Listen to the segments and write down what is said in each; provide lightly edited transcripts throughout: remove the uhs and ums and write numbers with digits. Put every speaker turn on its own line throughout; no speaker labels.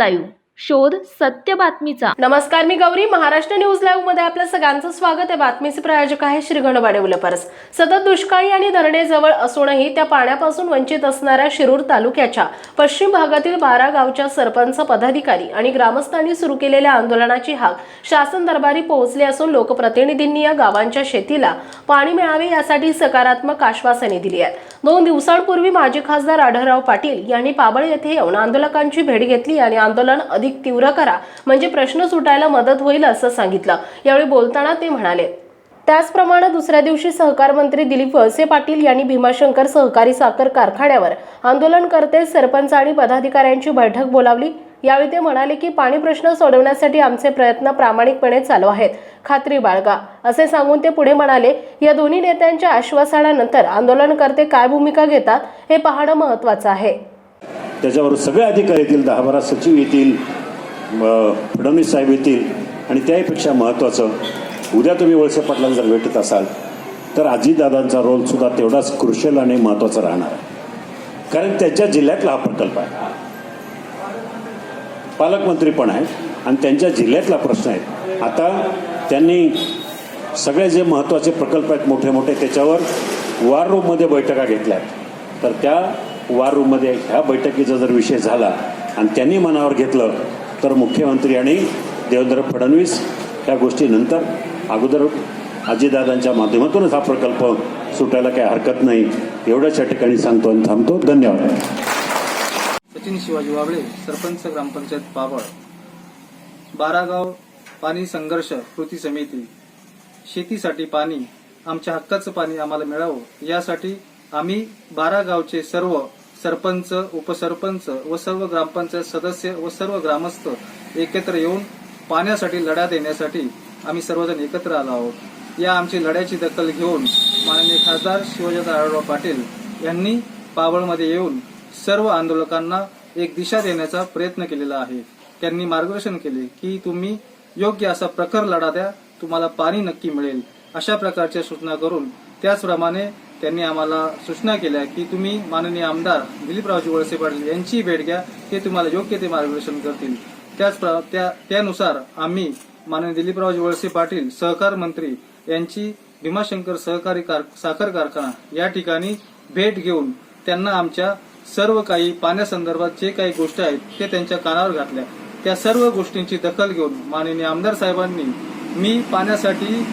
Live, शोध सत्य बातमीचा।
नमस्कार, मी गौरी। महाराष्ट्र न्यूज लाईव्ह मध्ये आपलं सगळ्यांचं स्वागत आहे। बातमीचे प्रायोजक आहे श्री गणबाडे डेव्हलपर्स। सतत दुष्काळी आणि धरणे जवळ असूनही त्या पाण्यापासून वंचित असणाऱ्या शिरूर तालुक्याच्या पश्चिम भागातील 12 गावच्या सरपंच, पदाधिकारी आणि ग्रामस्थांनी सुरू केलेल्या आंदोलनाची हाक शासन दरबारी पोहोचली असून लोकप्रतिनिधींनी या गावांच्या शेतीला पाणी मिळावे यासाठी सकारात्मक आश्वासने दिली आहेत। 2 दिवसांपूर्वी माजी खासदार आढळराव पाटील यांनी पाबळ येथे येऊन आंदोलकांची भेट घेतली आणि आंदोलन अधिक तीव्र करा म्हणजे प्रश्न सुटायला मदत होईल असं सांगितलं। यावेळी बोलताना ते म्हणाले, त्याचप्रमाणे दुसऱ्या दिवशी सहकार मंत्री दिलीप वळसे पाटील यांनी भीमाशंकर सहकारी साखर कारखान्यावर आंदोलनकर्ते, सरपंच आणि पदाधिकाऱ्यांची बैठक बोलावली। यावेळी ते म्हणाले की पाणी प्रश्न सोडवण्यासाठी आमचे प्रयत्न प्रामाणिकपणे चालू आहेत, खात्री बाळगा असे सांगून ते पुढे म्हणाले, या दोन्ही नेत्यांच्या आश्वासनानंतर आंदोलनकर्ते काय भूमिका घेतात हे पाहणं महत्त्वाचं आहे।
त्याच्यावर सगळे अधिकारी येतील, 10-12 सचिव येतील, फडणवीस साहेब येतील आणि त्याहीपेक्षा महत्त्वाचं, उद्या तुम्ही वळसे पाटलांना जर भेटत असाल तर अजितदादांचा रोल सुद्धा तेवढाच क्रुशियल आणि महत्त्वाचा राहणार आहे, कारण त्यांच्या जिल्ह्यातला हा प्रकल्प आहे, पालकमंत्री पण आहेत आणि त्यांच्या जिल्ह्यातला प्रश्न आहे। आता त्यांनी सगळे जे महत्त्वाचे प्रकल्प आहेत मोठे मोठे त्याच्यावर वॉर रूममध्ये बैठका घेतल्यात, तर त्या वॉर रूममध्ये ह्या बैठकीचा जर विषय झाला आणि त्यांनी मनावर घेतलं तर मुख्यमंत्री आणि देवेंद्र फडणवीस ह्या गोष्टीनंतर अगोदर अजितदादांच्या माध्यमातूनच हा प्रकल्प सुटायला काही हरकत नाही, एवढ्याच या ठिकाणी सांगतो आणि थांबतो। धन्यवाद।
सचिन शिवाजी वाबळे, सरपंच, ग्रामपंचायत पाबळ, 12 गाव पाणी संघर्ष कृती समिती। शेतीसाठी पाणी, आमच्या हक्काचं पाणी आम्हाला मिळावं यासाठी आम्ही 12 गावचे सर्व सरपंच, उपसरपंच व सर्व ग्रामपंचायत सदस्य व सर्व ग्रामस्थ एकत्र येऊन पाण्यासाठी लढा देण्यासाठी आम्ही सर्वजण एकत्र आलो आहोत। या आमची लढ्याची दखल घेऊन माननीय खासदार शिवाजी आढळराव पाटील यांनी पाबळमध्ये येऊन सर्व आंदोलकांना एक दिशा देण्याचा प्रयत्न केलेला आहे। त्यांनी मार्गदर्शन केले की तुम्ही योग्य असा प्रखर लढा द्या, तुम्हाला पाणी नक्की मिळेल अशा प्रकारच्या सूचना करून, त्याचप्रमाणे त्यांनी आम्हाला सूचना केल्या की तुम्ही माननीय आमदार दिलीपरावजी वळसे पाटील यांची भेट घ्या, ते तुम्हाला योग्य ते मार्गदर्शन करतील। त्यानुसार आम्ही माननीय दिलीपरावजी वळसे पाटील सहकार मंत्री यांची भीमाशंकर सहकारी साखर कारखाना या ठिकाणी भेट घेऊन त्यांना आमच्या सर्व काही पाण्यासंदर्भात जे काही गोष्टी आहेत ते त्यांच्या कानावर घातल्या। त्या सर्व गोष्टींची दखल घेऊन माननीय आमदार साहेबांनी मी पाण्यासाठी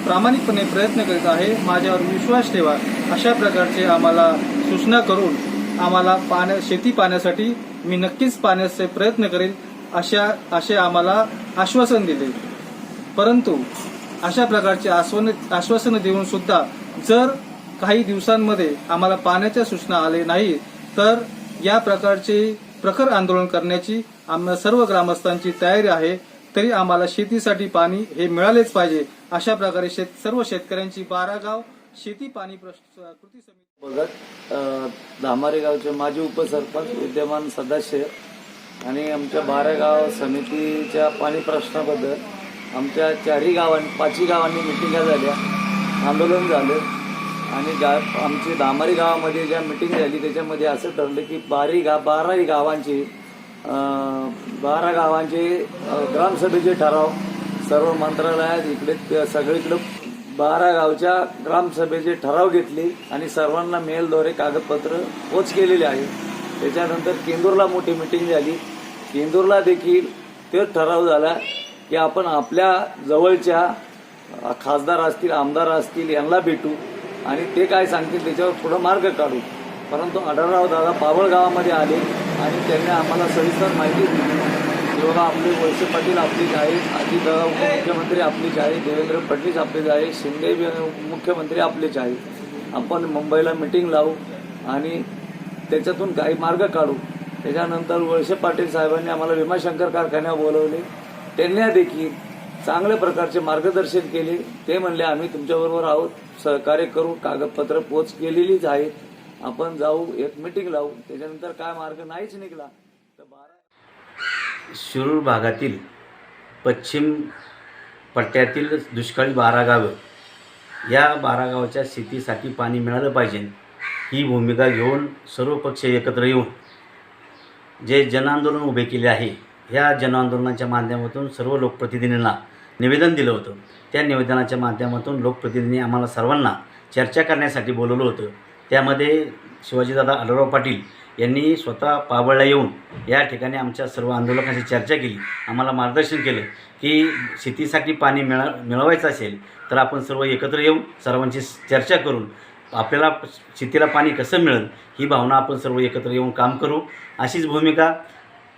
प्रामाणिकपणे प्रयत्न करीत आहे, माझ्यावर विश्वास ठेवा अशा प्रकारचे आम्हाला सूचना करून आम्हाला शेती पाण्यासाठी मी नक्कीच पाण्याचे प्रयत्न करेल असे आम्हाला आश्वासन दिले। परंतु अशा प्रकारचे आश्वासन देऊन सुद्धा जर काही दिवसांमध्ये आम्हाला पाण्याच्या सूचना आले नाही तर या प्रकारचे प्रखर आंदोलन करण्याची आम्हाला सर्व ग्रामस्थांची तयारी आहे। तरी आम्हाला शेतीसाठी पाणी हे मिळालेच पाहिजे अशा प्रकारे सर्व शेतकऱ्यांची 12 गाव शेती पाणी कृती समिती
बघत धामारे गावचे माजी उपसरपंच, विद्यमान सदस्य आणि आमच्या 12 गाव समितीच्या पाणी प्रश्नाबद्दल आमच्या 5ही गावांनी मिटिंगा झाल्या, आंदोलन झालं आणि आमची धामारी गावामध्ये ज्या मिटिंग झाली त्याच्यामध्ये असं ठरलं की 12 गावांचे ग्रामसभेचे ठराव सर्व मंत्रालयात इकडे सगळीकडे 12 गावच्या ग्रामसभेचे ठराव घेतले आणि सर्वांना मेलद्वारे कागदपत्र पोच केलेले आहे। त्याच्यानंतर केंदूरला मोठी मिटिंग झाली, केंदूरला देखील तेच ठराव झाला की आपण आपल्या जवळच्या खासदार असतील, आमदार असतील यांना भेटू आणि ते काय सांगतील त्याच्यावर पुढे मार्ग काढू। परंतु आढळराव दादा पाबळ गावामध्ये आले आणि त्यांनी आम्हाला सविस्तर माहिती दिली की बाबा आपले वळसे पाटील आपलीच आहे, अजितदादा उपमुख्यमंत्री आपलीच आहे, देवेंद्र फडणवीस आपलेच आहे, शिंदे मुख्यमंत्री आपलेच आहे, आपण मुंबईला मिटिंग लावू आणि त्याच्यातून काही मार्ग काढू। त्याच्यानंतर वळसे पाटील साहेबांनी आम्हाला भीमाशंकर कारखान्यावर बोलवले, त्यांनी देखील चांगल्या प्रकारचे मार्गदर्शन केले। ते म्हणले आम्ही तुमच्याबरोबर आहोत, सहकार्य करू, कागदपत्र पोच केलेलीच आहेत, आपण जाऊ, एक मिटिंग लावू। त्याच्यानंतर काय मार्ग नाहीच निघाला तर
शिरूर भागातील पश्चिम पट्ट्यातील दुष्काळी 12 गावं, या 12 गावाच्या शेतीसाठी पाणी मिळालं पाहिजे ही भूमिका घेऊन सर्व पक्ष एकत्र येऊन जे जनआंदोलन उभे केले आहे ह्या जनआंदोलनाच्या माध्यमातून सर्व लोकप्रतिनिधींना निवेदन दिलं होतं. त्या निवेदनाच्या माध्यमातून लोकप्रतिनिधींनी आम्हाला सर्वांना चर्चा करण्यासाठी बोलवलं होतं. त्यामध्ये शिवाजीदादा आढळराव पाटील यांनी स्वतः पाबळला येऊन या ठिकाणी आमच्या सर्व आंदोलकांशी चर्चा केली, आम्हाला मार्गदर्शन केलं की शेतीसाठी पाणी मिळवायचं असेल तर आपण सर्व एकत्र येऊन सर्वांची चर्चा करून आपल्याला शेतीला पाणी कसं मिळेल ही भावना आपण सर्व एकत्र येऊन काम करू. अशीच भूमिका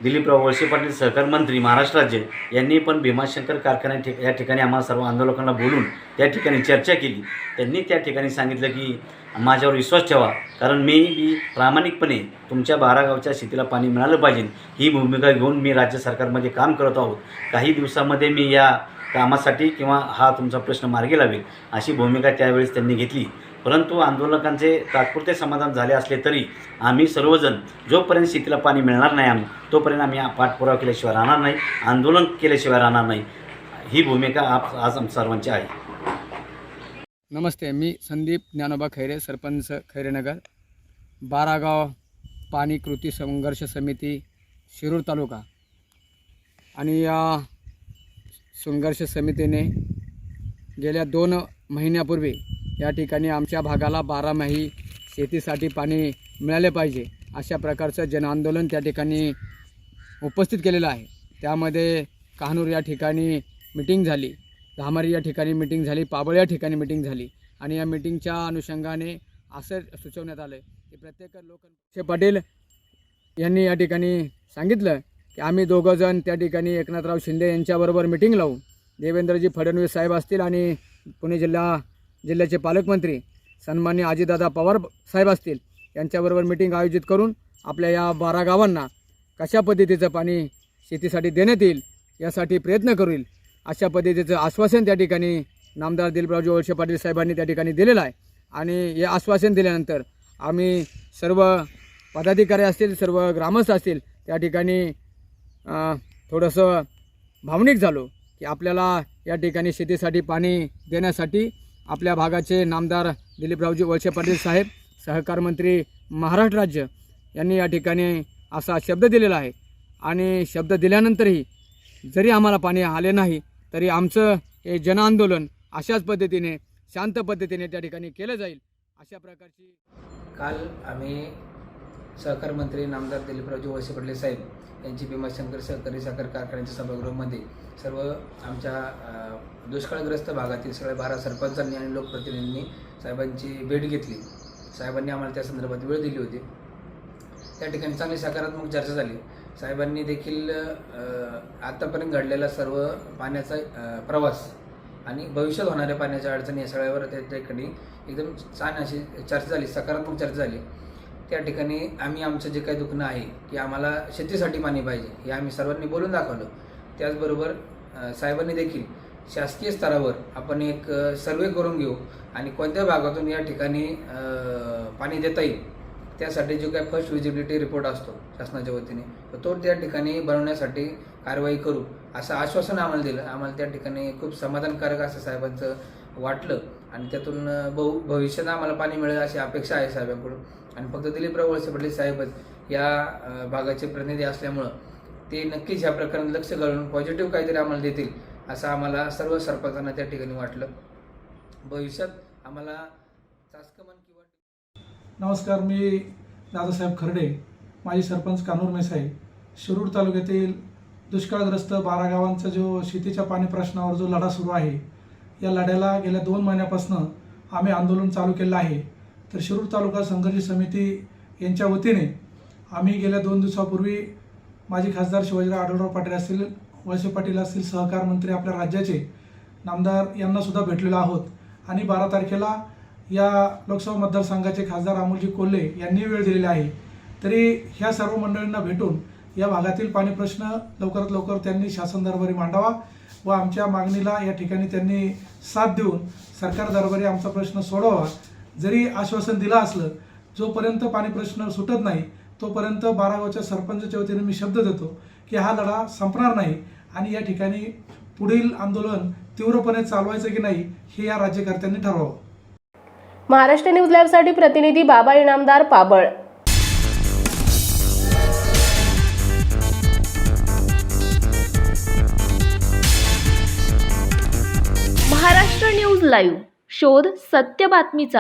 दिलीपराव वळसे पाटील सहकार मंत्री महाराष्ट्र राज्य यांनी पण भीमाशंकर कारखान्या या ठिकाणी आम्हाला सर्व आंदोलकांना बोलून त्या ठिकाणी चर्चा केली. त्यांनी त्या ठिकाणी सांगितलं की माझ्यावर विश्वास ठेवा, कारण मी प्रामाणिकपणे तुमच्या 12 गावच्या शेतीला पाणी मिळालं पाहिजे ही भूमिका घेऊन मी राज्य सरकारमध्ये काम करत आहोत. काही दिवसामध्ये मी या कामासाठी किंवा हा तुमचा प्रश्न मार्गी लावेल अशी भूमिका त्यावेळेस त्यांनी घेतली. परंतु आंदोलकांचे तात्पुरते समाधान झाले असले तरी आम्ही सर्वजण जोपर्यंत शेतीला पाणी मिळणार नाही तोपर्यंत आम्ही पाठपुरावा केल्याशिवाय राहणार नाही, आंदोलन केल्याशिवाय राहणार नाही. ही भूमिका आज आम सर्वांची आहे.
नमस्ते, मी संदीप ज्ञानोबा खैरे, सरपंच खैरेनगर, 12 गाव पाणी कृती संघर्ष समिती शिरूर तालुका. आणि या संघर्ष समितीने गेल्या 2 महिन्यापूर्वी या ठिकाणी आमच्या भागाला 12माही शेतीसाठी पाणी मिळाले पाहिजे अशा प्रकारचं जनआंदोलन त्या ठिकाणी उपस्थित केलेलं आहे. त्यामध्ये कान्हूर या ठिकाणी मिटिंग झाली, धामारी या ठिकाणी मिटिंग झाली, पाबळ या ठिकाणी मिटिंग झाली. आणि या मिटिंगच्या अनुषंगाने असं सुचवण्यात आलं की प्रत्येक लोक पाटील यांनी या ठिकाणी सांगितलं की आम्ही दोघंजण त्या ठिकाणी एकनाथराव शिंदे यांच्याबरोबर मिटिंग लावून देवेंद्रजी फडणवीस साहेब असतील आणि पुणे जिल्ह्याचे पालकमंत्री सन्माननीय अजितदादा पवार साहेब असतील यांच्याबरोबर मिटिंग आयोजित करून आपल्या या 12 गावांना कशा पद्धतीचं पाणी शेतीसाठी देण्यात येईल यासाठी प्रयत्न करील अशा पद्धतीचं आश्वासन त्या ठिकाणी नामदार दिलीपरावजी वळसे पाटील साहेबांनी त्या ठिकाणी दिलेलं आहे. आणि हे आश्वासन दिल्यानंतर आम्ही सर्व पदाधिकारी असतील, सर्व ग्रामस्थ असतील त्या ठिकाणी थोडंसं भावनिक झालो की आपल्याला या ठिकाणी शेतीसाठी पाणी देण्यासाठी आपल्या भागाचे नामदार दिलीपरावजी वळसे पाटील साहेब, सहकार मंत्री महाराष्ट्र राज्य यांनी या ठिकाणी असा शब्द दिलेला आहे. आणि शब्द दिल्यानंतरही जरी आम्हाला पाणी आले नाही तरी आमचं हे जनआंदोलन अशाच पद्धतीने शांत पद्धतीने त्या ठिकाणी केलं जाईल अशा प्रकारची.
काल आम्ही सहकार मंत्री नामदार दिलीपरावजी वळसे पाटील साहेब यांची भीमाशंकर सहकारी साखर कारखान्याच्या सभागृहामध्ये सर्व आमच्या दुष्काळग्रस्त भागातील सगळ्या 12 सरपंचांनी आणि लोकप्रतिनिधींनी साहेबांची भेट घेतली. साहेबांनी आम्हाला त्या संदर्भात वेळ दिली होती. त्या ठिकाणी चांगली सकारात्मक चर्चा झाली. साहेबांनी देखील आत्तापर्यंत घडलेला सर्व पाण्याचा प्रवास आणि भविष्यात होणाऱ्या पाण्याच्या अडचणी या सगळ्यावर त्या ठिकाणी एकदम छान अशी चर्चा झाली, सकारात्मक चर्चा झाली. त्या ठिकाणी आम्ही आमचं जे काही दुखणं आहे की आम्हाला शेतीसाठी पाणी पाहिजे हे आम्ही सर्वांनी बोलून दाखवलं. त्याचबरोबर साहेबांनी देखील शासकीय स्तरावर आपण एक सर्वे करून घेऊ आणि कोणत्या भागातून या ठिकाणी पाणी देता येईल त्यासाठी जो काय फर्स्ट विजिबिलिटी रिपोर्ट असतो शासनाच्या वतीने तो त्या ठिकाणी बनवण्यासाठी कारवाई करू असं आश्वासन आम्हाला दिलं. आम्हाला त्या ठिकाणी खूप समाधानकारक असं साहेबांचं वाटलं आणि त्यातून भविष्यात आम्हाला पाणी मिळेल अशी अपेक्षा आहे साहेबांकडून. आणि फक्त दिलीपराव वळसे पाटील साहेबच या भागाचे प्रतिनिधी असल्यामुळं ते नक्कीच ह्या प्रकरणात लक्ष घालून पॉझिटिव्ह काहीतरी आम्हाला देतील असं आम्हाला सर्व सरपंचांना त्या ठिकाणी वाटलं. भविष्यात आम्हाला चास्कमन किंवा.
नमस्कार, मी दादासाहेब खर्डे, माजी सरपंच कान्हूर मेसाई. शिरूर तालुक्यातील दुष्काळग्रस्त 12 गावांचा जो शेतीच्या पाणी प्रश्नावर जो लढा सुरू आहे या लढ्याला गेल्या 2 महिन्यापासून आम्ही आंदोलन चालू केलं आहे. तर शिरूर तालुका संघर्ष समिती यांच्या वतीने आम्ही गेल्या 2 दिवसापूर्वी माजी खासदार शिवाजीराव आढळराव पाटील असतील, वळसे पाटील असतील, सहकार मंत्री आपल्या राज्याचे नामदार यांनासुद्धा भेटलेलो आहोत. आणि 12 तारखेला या लोकसभा मतदारसंघाचे खासदार अमोलजी कोल्हे यांनी वेळ दिलेली आहे. तरी ह्या सर्व मंडळींना भेटून या भागातील पाणी प्रश्न लवकरात लवकर त्यांनी शासन दरबारी मांडावा व आमच्या मागणीला या ठिकाणी त्यांनी साथ देऊन सरकार दरबारी आमचा प्रश्न सोडवावा. जरी आश्वासन दिलं असलं, जोपर्यंत पाणी प्रश्न सुटत नाही तोपर्यंत 12 गावच्या सरपंचाच्या वतीने मी शब्द देतो की हा लढा संपणार नाही आणि या ठिकाणी पुढील आंदोलन तीव्रपणे चालवायचं की नाही हे या राज्यकर्त्यांनी ठरवावं.
महाराष्ट्र न्यूज लाईव्हसाठी प्रतिनिधी बाबा इनामदार, पाबळ.
महाराष्ट्र न्यूज लाईव्ह, शोध सत्य बातमीचा.